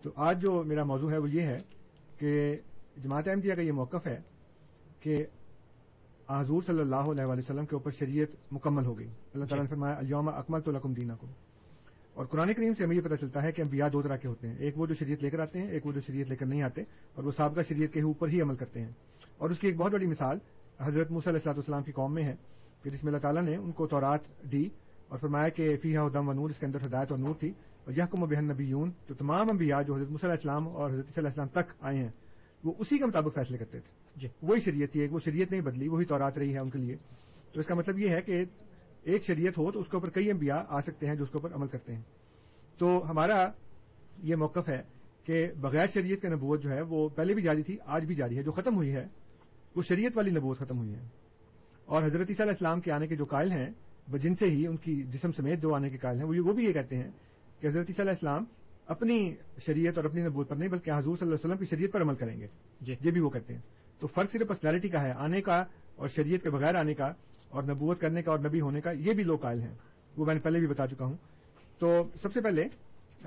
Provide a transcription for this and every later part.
تو آج جو میرا موضوع ہے وہ یہ ہے کہ جماعت احمدیہ کا یہ موقف ہے کہ حضور صلی اللہ علیہ وآلہ وسلم کے اوپر شریعت مکمل ہو گئی. اللہ تعالیٰ نے فرمایا الیوم اکملت لکم دینکم. اور قرآن کریم سے ہمیں یہ پتہ چلتا ہے کہ انبیاء دو طرح کے ہوتے ہیں, ایک وہ جو شریعت لے کر آتے ہیں, ایک وہ جو شریعت لے کر نہیں آتے اور وہ سابقہ شریعت کے اوپر ہی عمل کرتے ہیں. اور اس کی ایک بہت بڑی مثال حضرت موسیٰ علیہ السلام کی قوم میں ہے کہ جس میں اللہ تعالیٰ نے ان کو تورات دی اور فرمایا کہ فیہا ہدی و نور, اس کے اندر ہدایت اور نور تھی. اور یحکم بہا النبیون, تو تمام انبیاء جو حضرت موسیٰ علیہ السلام اور حضرت عیسیٰ علیہ السلام تک آئے ہیں وہ اسی کے مطابق فیصلے کرتے تھے. جی وہی شریعت تھی, ایک وہ شریعت نہیں بدلی, وہی تورات رہی ہے ان کے لیے. تو اس کا مطلب یہ ہے کہ ایک شریعت ہو تو اس کے اوپر کئی انبیاء آ سکتے ہیں جو اس کے اوپر عمل کرتے ہیں. تو ہمارا یہ موقف ہے کہ بغیر شریعت کی نبوت جو ہے وہ پہلے بھی جاری تھی, آج بھی جاری ہے. جو ختم ہوئی ہے وہ شریعت والی نبوت ختم ہوئی ہے. اور حضرت عیسیٰ علیہ السلام کے آنے کے جو قائل ہیں جن سے ہی ان کی جسم سمیت جو آنے کے قائل ہیں وہ بھی یہ کہتے ہیں کہ حضرت عیسیٰ علیہ السلام اپنی شریعت اور اپنی نبوت پر نہیں بلکہ حضور صلی اللہ علیہ وسلم کی شریعت پر عمل کریں گے. یہ بھی وہ کہتے ہیں. تو فرق صرف پرسنالٹی کا ہے, آنے کا اور شریعت کے بغیر آنے کا اور نبوت کرنے کا اور نبی ہونے کا. یہ بھی لوگ قائل ہیں, وہ میں نے پہلے بھی بتا چکا ہوں. تو سب سے پہلے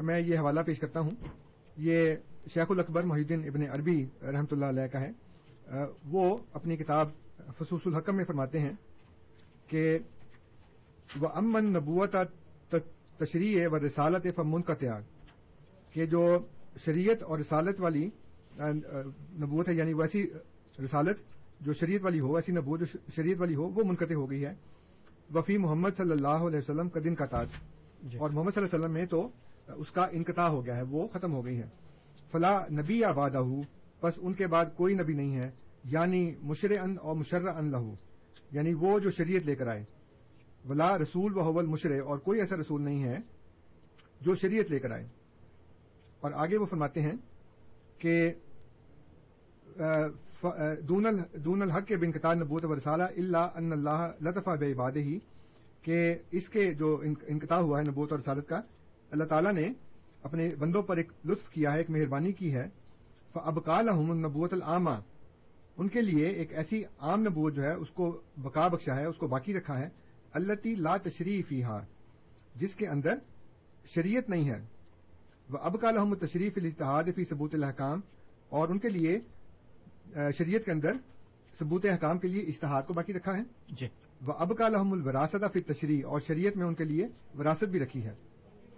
میں یہ حوالہ پیش کرتا ہوں, یہ شیخ الاکبر محی الدین ابن عربی رحمۃ اللہ علیہ کا ہے. وہ اپنی کتاب فصوص الحکم میں فرماتے ہیں کہ وَأَمَّا النَّبُوَّةُ تشریع و رسالت فمنقطع, کہ جو شریعت اور رسالت والی نبوت ہے یعنی ویسی رسالت جو شریعت والی ہو, ایسی نبوت جو شریعت والی ہو وہ منقطع ہو گئی ہے. وفی محمد صلی اللہ علیہ وسلم کا دن کا تاج, اور محمد صلی اللہ علیہ وسلم میں تو اس کا انقطاع ہو گیا ہے, وہ ختم ہو گئی ہے. فلا نبی بعدہ, پس ان کے بعد کوئی نبی نہیں ہے. یعنی مشرعن اور مشرعن لہو, یعنی وہ جو شریعت لے کر آئے. ولا رسول و هو المشرع, اور کوئی ایسا رسول نہیں ہے جو شریعت لے کر آئے. اور آگے وہ فرماتے ہیں کہ دون الحق بانقطاع نبوت و رسالہ الا ان اللہ لطف بعبادہ, کہ اس کے جو انقطاع ہوا ہے نبوت اور رسالت کا, اللہ تعالیٰ نے اپنے بندوں پر ایک لطف کیا ہے, ایک مہربانی کی ہے. فابقا لہم النبوۃ العامہ, ان کے لیے ایک ایسی عام نبوت جو ہے اس کو بقا بخشا ہے, اس کو باقی رکھا ہے. التی لا تشریع فیہا, جس کے اندر شریعت نہیں ہے. وابقا لہم التشریع فی الاجتہاد فی ثبوت الاحکام, اور ان کے لیے شریعت کے اندر ثبوت احکام کے لیے اجتہاد کو باقی رکھا ہے. جی وابقا لہم الوراثۃ فی التشریع, اور شریعت میں ان کے لیے وراثت بھی رکھی ہے.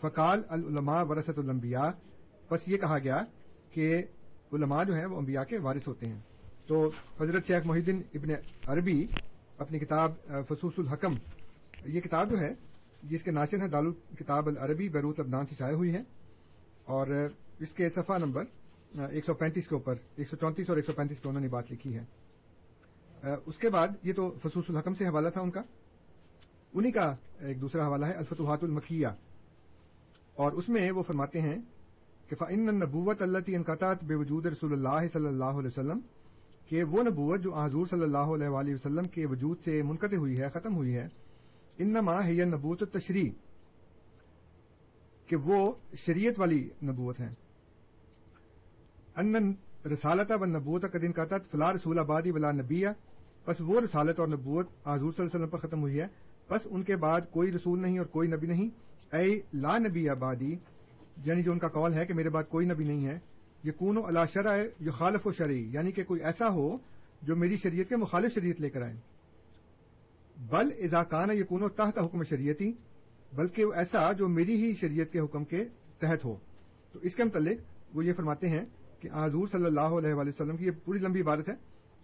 فقال العلماء ورثۃ الانبیاء, بس یہ کہا گیا کہ علماء جو ہیں وہ انبیاء کے وارث ہوتے ہیں. تو حضرت شیخ محی الدین ابن عربی اپنی کتاب فصوص الحکم, یہ کتاب جو ہے جس کے ناشر ہیں دارالکتاب العربی بیروت لبنان سے شائع ہوئی ہے, اور اس کے صفحہ نمبر 135 کے اوپر 134 اور 135 پہ انہوں نے بات لکھی ہے. اس کے بعد یہ تو فصوص الحکم سے حوالہ تھا ان کا. انہی کا ایک دوسرا حوالہ ہے الفتوحات المکیہ, اور اس میں وہ فرماتے ہیں کہ فإن النبوۃ التي انقطعت بوجود رسول اللہ صلی اللہ علیہ وسلم, کہ وہ نبوت جو حضور صلی اللہ علیہ وآلہ وسلم کے وجود سے منقطع ہوئی ہے, ختم ہوئی ہے. انما هي نبوۃ التشریع, کہ وہ شریعت والی نبوت ہے. ان رسالت و نبوت قد انقطعت فلا رسول بعدی ولا نبی, پس وہ رسالت اور نبوت حضور صلی اللہ علیہ وسلم پر ختم ہوئی ہے, پس ان کے بعد کوئی رسول نہیں اور کوئی نبی نہیں. اے لا نبی بعدی, یعنی جو ان کا قول ہے کہ میرے بعد کوئی نبی نہیں ہے. یکون علی شرع یخالف شرعی, یعنی کہ کوئی ایسا ہو جو میری شریعت کے مخالف شریعت لے کر آئے. بل اذا کان یکون تحت حکم شریعتی, بلکہ وہ ایسا جو میری ہی شریعت کے حکم کے تحت ہو. تو اس کے متعلق وہ یہ فرماتے ہیں کہ حضور صلی اللہ علیہ وآلہ وسلم کی یہ پوری لمبی عبارت ہے,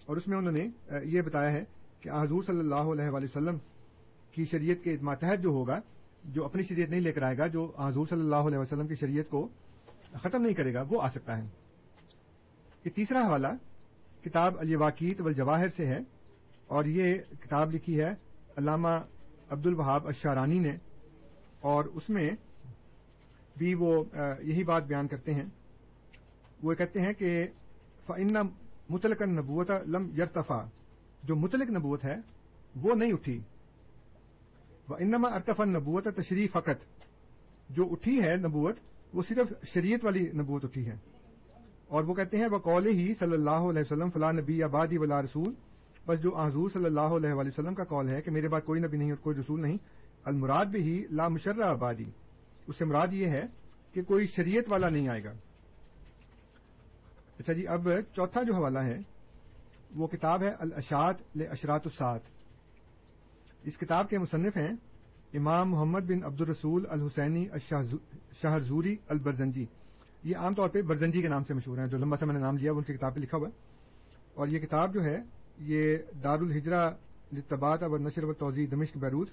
اور اس میں انہوں نے یہ بتایا ہے کہ حضور صلی اللہ علیہ وآلہ وسلم کی شریعت کے ماتحت جو ہوگا, جو اپنی شریعت نہیں لے کر آئے گا, جو حضور صلی اللہ علیہ وسلم کی شریعت کو ختم نہیں کرے گا, وہ آ سکتا ہے. یہ تیسرا حوالہ کتاب الیواقیت والجواہر سے ہے, اور یہ کتاب لکھی ہے علامہ عبد الوہاب الشعرانی نے, اور اس میں بھی وہ یہی بات بیان کرتے ہیں. وہ کہتے ہیں کہ فإن مطلق النبوۃ لم یرتفع, جو مطلق نبوت ہے وہ نہیں اٹھی. وإنما ارتفع النبوۃ تشریع فقط, جو اٹھی ہے نبوت وہ صرف شریعت والی نبوت اٹھی ہے. اور وہ کہتے ہیں وقولہ ہی صلی اللہ علیہ وسلم فلا نبی بعدی ولا رسول, بس جو حضور صلی اللہ علیہ وآلہ وسلم کا قول ہے کہ میرے بعد کوئی نبی نہیں اور کوئی رسول نہیں, المراد بھی لا مشرع بعدی, اس سے مراد یہ ہے کہ کوئی شریعت والا نہیں آئے گا. اچھا جی، اب چوتھا جو حوالہ ہے وہ کتاب ہے الاشاعت لاشراط الساعت. اس کتاب کے مصنف ہیں امام محمد بن عبد الرسول الحسینی الشہرزوری البرزنجی. یہ عام طور پہ برزنجی کے نام سے مشہور ہیں، جو لمبا سا میں نے نام لیا وہ ان کی کتاب پہ لکھا ہوا ہے. اور یہ کتاب جو ہے یہ دار الحجرہ للطباعت والنشر والتوزیع دمشق بیروت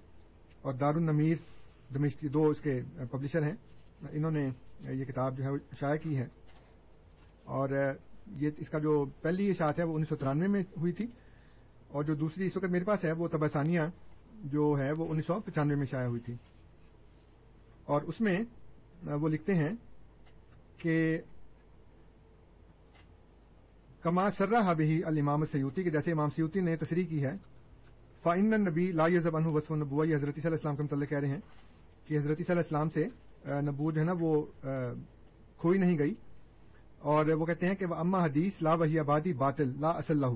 اور دار النمیر دمشق، دو اس کے پبلشر ہیں. انہوں نے یہ کتاب جو ہے شائع کی ہے. اور یہ اس کا جو پہلی اشاعت ہے وہ 1993 میں ہوئی تھی، اور جو دوسری اس وقت میرے پاس ہے وہ طبع ثانیہ جو ہے وہ 1995 میں شائع ہوئی تھی. اور اس میں وہ لکھتے ہیں کہ کما صرح بہ الامام سیوطی، کہ جیسے امام سیوطی نے تصریح کی ہے، فإن النبی لا یذب عنہ وصف النبوہ. یہ حضرت صلی اللہ علیہ وسلم کے متعلق کہہ رہے ہیں کہ حضرت صلی اللہ علیہ وسلم سے نبوت جو ہے نا وہ کھوئی نہیں گئی. اور وہ کہتے ہیں کہ وہ اما حدیث لا وحی آبادی باطل لا اصل لہ،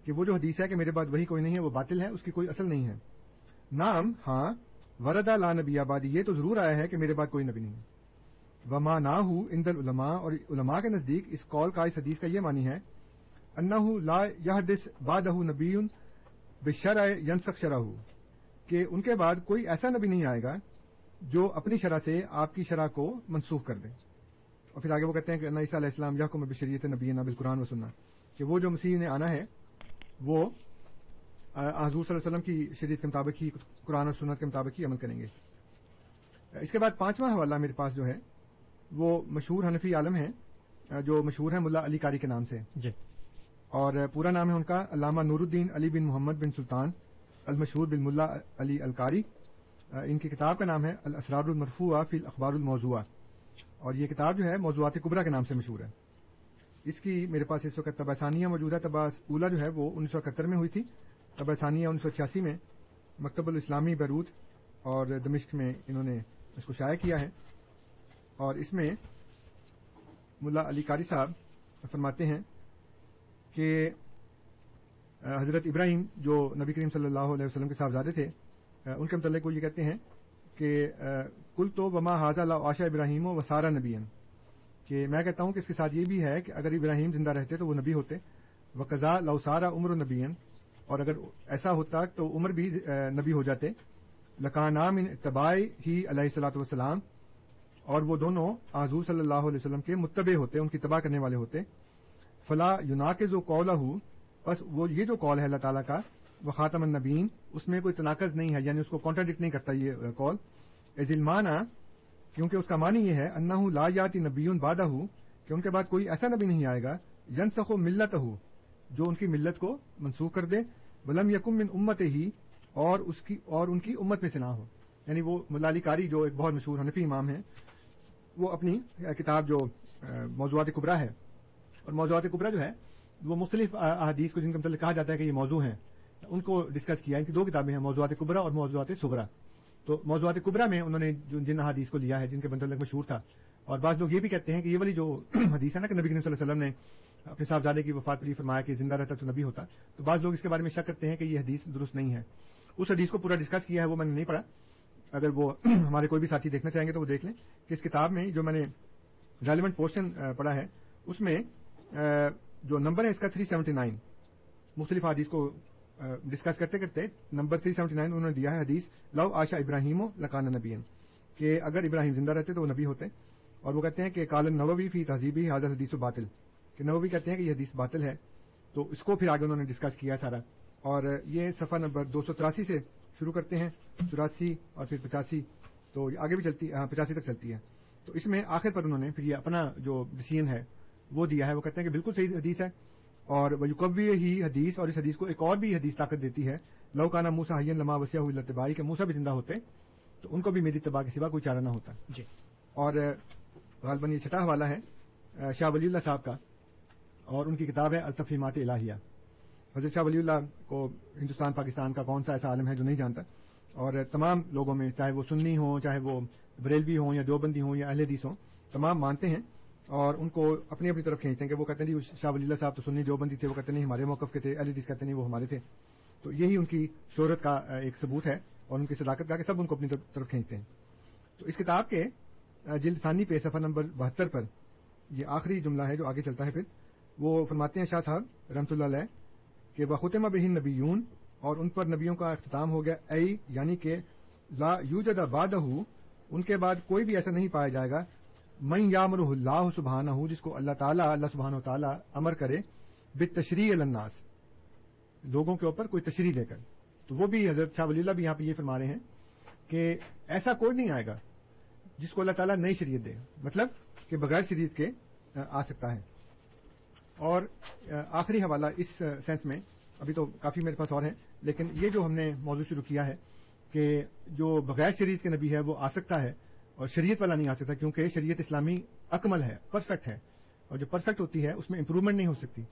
کہ وہ جو حدیث ہے کہ میرے بعد وہی کوئی نہیں ہے وہ باطل ہے، اس کی کوئی اصل نہیں ہے. نام ہاں وردا لا نبی آبادی، یہ تو ضرور آیا ہے کہ میرے بعد کوئی نبی نہیں ہے. وما ناہ عند العلماء، اور علماء کے نزدیک اس قول کا، اس حدیث کا یہ معنی ہے انہ لا یحدث بعدہ نبی بشرع ینسخ شرعہ، کہ ان کے بعد کوئی ایسا نبی نہیں آئے گا جو اپنی شرع سے آپ کی شرع کو منسوخ کر دے. اور پھر آگے وہ کہتے ہیں کہ عیسیٰ علیہ السلام یحکم بشریعت نبینا بالقرآن و سنہ، کہ وہ جو مسیح نے آنا ہے وہ حضور صلی اللہ علیہ وسلم کی شریعت کے مطابق ہی، قرآن اور سنت کے مطابق ہی عمل کریں گے. اس کے بعد پانچواں حوالہ میرے پاس جو ہے وہ مشہور حنفی عالم ہیں جو مشہور ہیں ملا علی قاری کے نام سے جی. اور پورا نام ہے ان کا علامہ نور الدین علی بن محمد بن سلطان المشہور بالملا علی القاری. ان کی کتاب کا نام ہے الاسرار المرفوعہ فی الاخبار الموضوعہ، اور یہ کتاب جو ہے موضوعات کبریٰ کے نام سے مشہور ہے. اس کی میرے پاس اس وقت طبع ثانیہ موجود ہے. طبع اولیٰ جو ہے وہ 1971 میں ہوئی تھی، طبع ثانیہ 1986 میں مکتب الاسلامی بیروت اور دمشق میں انہوں نے اس کو شائع کیا ہے. اور اس میں ملا علی قاری صاحب فرماتے ہیں کہ حضرت ابراہیم جو نبی کریم صلی اللہ علیہ وسلم کے صاحبزادے تھے، ان کے متعلق وہ یہ کہتے ہیں کہ کل تو وما حاضہ لا عاشا ابراہیم و سارا نبیًا، کہ میں کہتا ہوں کہ اس کے ساتھ یہ بھی ہے کہ اگر ابراہیم زندہ رہتے تو وہ نبی ہوتے، وقضا لو سارا عمر نبیًا، اور اگر ایسا ہوتا تو عمر بھی نبی ہو جاتے، لکانا من اتباع ہی علیہ الصلوۃ والسلام، اور وہ دونوں حضور صلی اللہ علیہ وسلم کے متبع ہوتے، ان کی اتباع کرنے والے ہوتے. فلا یناقض قولہ، بس وہ یہ جو قول ہے اللہ تعالیٰ کا وہ خاتم النبیین، اس میں کوئی تناقض نہیں ہے، یعنی اس کو کانٹراڈکٹ نہیں کرتا یہ قول. از المعنی، کیونکہ اس کا معنی یہ ہے انہ لا یاتی نبی بعدہ، کہ ان کے بعد کوئی ایسا نبی نہیں آئے گا ینسخ ملتہ، جو ان کی ملت کو منسوخ کر دے، ولم یکن من امتہ، اور ان کی امت میں سے نہ ہو. یعنی وہ ملا علی قاری جو ایک بہت مشہور حنفی امام ہیں، وہ اپنی کتاب جو موضوعات کبریٰ ہے، اور موضوعات کبریٰ جو ہے وہ مختلف احادیث کو جن کے متعلق کہا جاتا ہے کہ یہ موضوع ہیں، ان کو ڈسکس کیا. ان کی دو کتابیں ہیں، موضوعات کبریٰ اور موضوعات صغریٰ. تو موضوعات کبریٰ میں انہوں نے جن احادیث کو لیا ہے جن کے متعلق مشہور تھا، اور بعض لوگ یہ بھی کہتے ہیں کہ یہ والی جو حدیث ہے نا کہ نبی کریم صلی اللہ علیہ وسلم نے اپنے صاحبزادے کی وفات پر یہ فرمایا کہ زندہ رہتا تو نبی ہوتا، تو بعض لوگ اس کے بارے میں شک کرتے ہیں کہ یہ حدیث درست نہیں ہے. اس حدیث کو پورا ڈسکس کیا ہے، وہ میں نے نہیں پڑھا. اگر وہ ہمارے کوئی بھی ساتھی دیکھنا چاہیں گے تو وہ دیکھ لیں کہ اس کتاب میں جو میں نے ریلیونٹ پورشن پڑھا ہے اس میں جو نمبر ہے اس کا 379، مختلف حدیث کو ڈسکس کرتے کرتے نمبر 379 انہوں نے دیا ہے حدیث لو عاشا ابراہیم لکان نبیًا، کہ اگر ابراہیم زندہ رہتے تو وہ نبی ہوتے. اور وہ کہتے ہیں کہ قال النووی فی تہذیبہ ھذا الحدیث باطل، کہ نووی کہتے ہیں کہ یہ حدیث باطل ہے. تو اس کو پھر آگے انہوں نے ڈسکس کیا سارا، اور یہ صفحہ نمبر 283 سے شروع کرتے ہیں، 84 اور پھر 85، تو آگے بھی چلتی 85 تک چلتی ہے. تو اس میں آخر پر انہوں نے پھر یہ اپنا جو ڈسیژن ہے وہ دیا ہے. وہ کہتے ہیں کہ بالکل صحیح حدیث ہے، اور وہ یقوی ہی حدیث، اور اس حدیث کو ایک اور بھی حدیث طاقت دیتی ہے، لو کانا موسیٰ حیًّا لما وسعہ الا اتباعی، کہ موسیٰ بھی زندہ ہوتے تو ان کو بھی میری اتباع کے سوا کوئی چارہ نہ ہوتا. جی. اور غالباً یہ چھٹا حوالہ ہے شاہ ولی اللہ صاحب کا، اور ان کی کتاب ہے التفہیمات الہیہ. حضرت شاہ ولی اللہ کو ہندوستان پاکستان کا کون سا ایسا عالم ہے جو نہیں جانتا، اور تمام لوگوں میں چاہے وہ سنی ہوں، چاہے وہ بریلوی ہوں یا دیوبندی ہوں یا اہل حدیث ہوں، تمام مانتے ہیں اور ان کو اپنی اپنی طرف کھینچتے ہیں. کہ وہ کہتے ہیں جی شاہ ولی اللہ صاحب تو سنی دیوبندی تھے، وہ کہتے نہیں ہمارے موقف کے تھے، اہل حدیث کہتے نہیں وہ ہمارے تھے. تو یہی ان کی شہرت کا ایک ثبوت ہے اور ان کی صداقت کا کہ سب ان کو اپنی طرف کھینچتے ہیں. تو اس کتاب کے جلد ثانی پہ صفحہ نمبر 72 پر یہ آخری جملہ ہے جو آگے چلتا ہے پھر وہ فرماتے ہیں شاہ صاحب رحمۃ اللہ علیہ کہ وختم بہ النبیون، اور ان پر نبیوں کا اختتام ہو گیا، یعنی کہ لا یوجد بعدہ، ان کے بعد کوئی بھی ایسا نہیں پایا جائے گا، من یامرہ اللہ سبحانہ، جس کو اللہ سبحانہ و تعالی امر کرے بالتشریع علی الناس، لوگوں کے اوپر کوئی تشریع دے کر. تو وہ بھی حضرت شاہ ولی اللہ بھی یہاں پہ یہ فرما رہے ہیں کہ ایسا کوئی نہیں آئے گا جس کو اللہ تعالیٰ نئی شریعت دے، مطلب کہ بغیر شریعت کے آ سکتا ہے. اور آخری حوالہ اس سینس میں، ابھی تو کافی میرے پاس اور ہیں، لیکن یہ جو ہم نے موضوع شروع کیا ہے کہ جو بغیر شریعت کے نبی ہے وہ آ سکتا ہے اور شریعت والا نہیں آ سکتا، کیونکہ شریعت اسلامی اکمل ہے، پرفیکٹ ہے، اور جو پرفیکٹ ہوتی ہے اس میں امپروومنٹ نہیں ہو سکتی،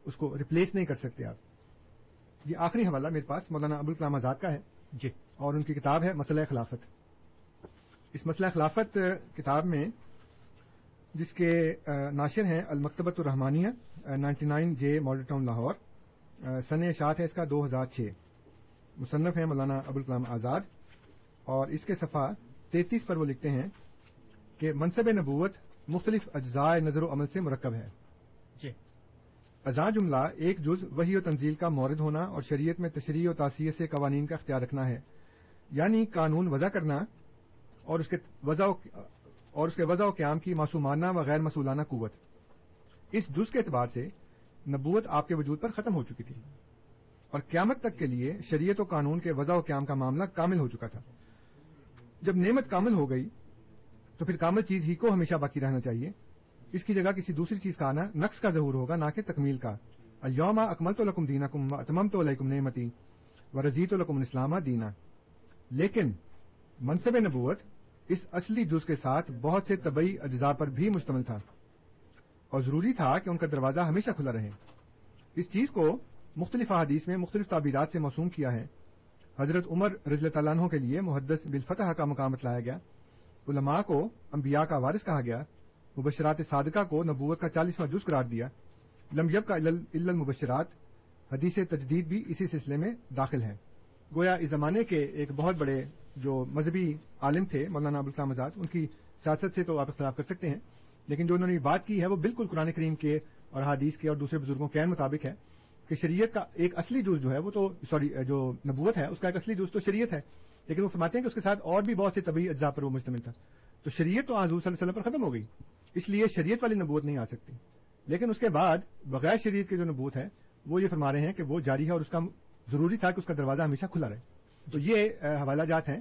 اس کو ریپلیس نہیں کر سکتے آپ. یہ آخری حوالہ میرے پاس مولانا ابوالکلام آزاد کا ہے جی، اور ان کی کتاب ہے مسئلہ خلافت. اس مسئلہ خلافت کتاب میں، جس کے ناشر ہیں المکتبۃ الرحمانیہ 99 جے ماڈل ٹاؤن لاہور، سن اشاعت ہے اس کا 2006، مصنف ہیں مولانا ابوالکلام آزاد، اور اس کے صفحہ 33 پر وہ لکھتے ہیں کہ منصب نبوت مختلف اجزاء نظر و عمل سے مرکب ہے. جی، اجزاء جملہ ایک جز وحی و تنزیل کا مورد ہونا اور شریعت میں تشریع و تاثیر سے قوانین کا اختیار رکھنا ہے، یعنی قانون وضع کرنا اور اس کے وضع و قیام کی معصومانہ و غیر مسئولانہ قوت. اس جز کے اعتبار سے نبوت آپ کے وجود پر ختم ہو چکی تھی اور قیامت تک کے لیے شریعت و قانون کے وضع و قیام کا معاملہ کامل ہو چکا تھا. جب نعمت کامل ہو گئی تو پھر کامل چیز ہی کو ہمیشہ باقی رہنا چاہیے، اس کی جگہ کسی دوسری چیز کا آنا نقص کا ظہور ہوگا، نہ کہ تکمیل کا. الیوم اکملت لکم دینکم واتممت علیکم نعمتی ورضیت لکم الاسلام دینا. لیکن منصب نبوت اس اصلی جز کے ساتھ بہت سے طبعی اجزاء پر بھی مشتمل تھا اور ضروری تھا کہ ان کا دروازہ ہمیشہ کھلا رہے. اس چیز کو مختلف احادیث میں مختلف تعبیرات سے موسوم کیا ہے. حضرت عمر رضی اللہ تعالیٰ عنہ کے لیے محدث بالفتح کا مقام بتلایا گیا، علماء کو انبیاء کا وارث کہا گیا، مبشرات صادقہ کو نبوت کا 40واں جز قرار دیا، لم یبقى الا المبشرات، حدیث تجدید بھی اسی سلسلے میں داخل ہے. گویا اس زمانے کے ایک بہت بڑے جو مذہبی عالم تھے مولانا ابوالکلام آزاد، ان کی سیاست سے تو آپ اختلاف کر سکتے ہیں، لیکن جو انہوں نے بات کی ہے وہ بالکل قرآن کریم کے اور حدیث کے اور دوسرے بزرگوں کے عین مطابق ہے کہ شریعت کا ایک اصلی جز جو ہے وہ تو جو نبوت ہے اس کا ایک اصلی جز تو شریعت ہے، لیکن وہ فرماتے ہیں کہ اس کے ساتھ اور بھی بہت سے طبعی اجزاء پر وہ مشتمل تھا. تو شریعت تو حضور صلی اللہ علیہ وسلم پر ختم ہو گئی، اس لیے شریعت والی نبوت نہیں آ سکتی. لیکن اس کے بعد بغیر شریعت کی جو نبوت ہے وہ یہ فرما رہے ہیں کہ وہ جاری ہے اور اس کا ضروری تھا کہ اس کا دروازہ ہمیشہ کھلا رہے. تو یہ حوالہ جات ہیں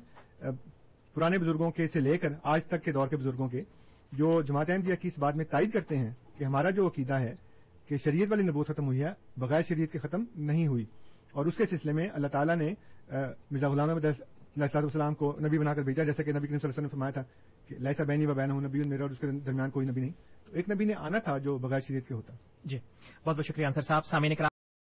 پرانے بزرگوں کے سے لے کر آج تک کے دور کے بزرگوں کے، جو جماعت احمدیہ کی اس بات میں تائید کرتے ہیں کہ ہمارا جو عقیدہ ہے کہ شریعت والی نبوت ختم ہوئی ہے، بغیر شریعت کے ختم نہیں ہوئی. اور اس کے سلسلے میں اللہ تعالیٰ نے مرزا غلام احمد علیہ السلام کو نبی بنا کر بھیجا، جیسے کہ نبی کریم صلی اللہ علیہ وسلم نے فرمایا تھا کہ لیسا بینی و بینہ نبی، میرا اور اس کے درمیان کوئی نبی نہیں. تو ایک نبی نے آنا تھا جو بغیر شریعت کے ہوتا. جی، بہت بہت شکریہ انصر صاحب. سامعین کرام